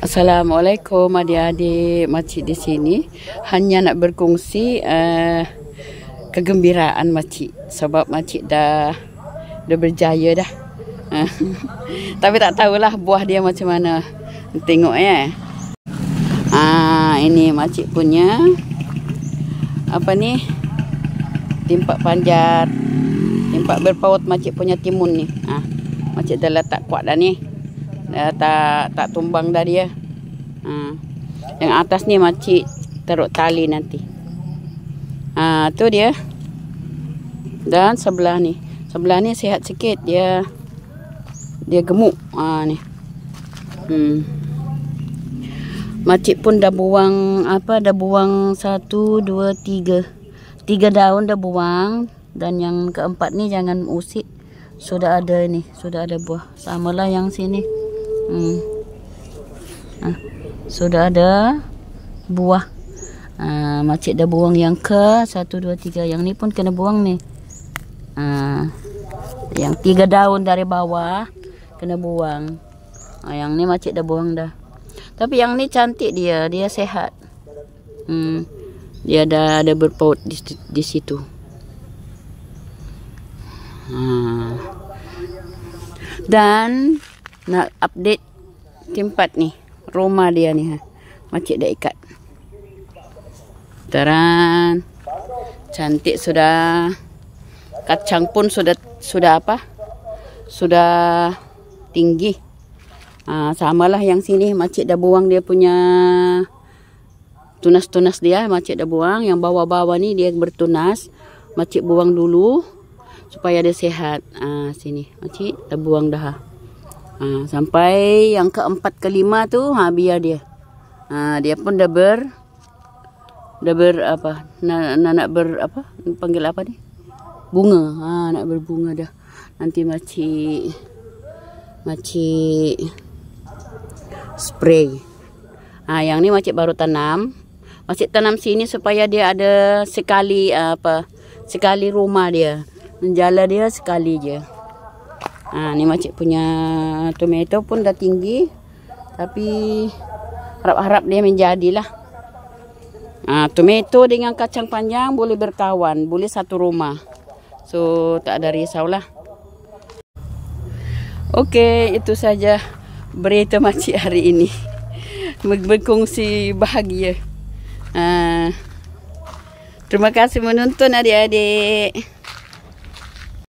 Assalamualaikum adik-adik, makcik di sini hanya nak berkongsi kegembiraan makcik sebab makcik dah berjaya dah. Tapi tak tahulah buah dia macam mana. Tengok ya. Ini makcik punya apa ni? Timpak panjat. Timpak berpaut makcik punya timun ni. Makcik dah letak kuat dah ni. Tak tumbang dah dia. Yang atas ni makcik taruh tali nanti. Tu dia. Dan sebelah ni sihat sikit, dia gemuk. Ni. Makcik pun dah buang 1 2 3 daun dah buang, dan yang keempat ni jangan usik. Sudah ada buah. Samalah yang sini. Sudah ada buah. Makcik dah buang yang ke 1 2 3. Yang ni pun kena buang ni. Yang 3 daun dari bawah kena buang. Yang ni makcik dah buang dah. Tapi yang ni cantik dia sehat. Dia dah ada berpaut di situ. Dan nak update tempat ni, rumah dia ni. Makcik dah ikat. Teran. Cantik sudah. Kacang pun sudah apa? Sudah tinggi. Samalah yang sini makcik dah buang dia punya tunas-tunas dia. Makcik dah buang. Yang bawah-bawah ni dia bertunas. Makcik buang dulu supaya dia sehat. Sini makcik dah buang dah. Sampai yang keempat kelima tu biar dia. Dia pun dah apa? Nak panggil apa ni? Bunga. Nak berbunga dah. Nanti makcik spray. Yang ni makcik baru tanam. Makcik tanam sini supaya dia ada sekali rumah dia. Menjala dia sekali je. Ni makcik punya tomato pun dah tinggi. Tapi harap-harap dia menjadilah. Tomato dengan kacang panjang boleh berkawan. Boleh satu rumah. So tak ada risaulah. Okey, itu saja berita makcik hari ini. Berkongsi bahagia. Terima kasih menonton adik-adik.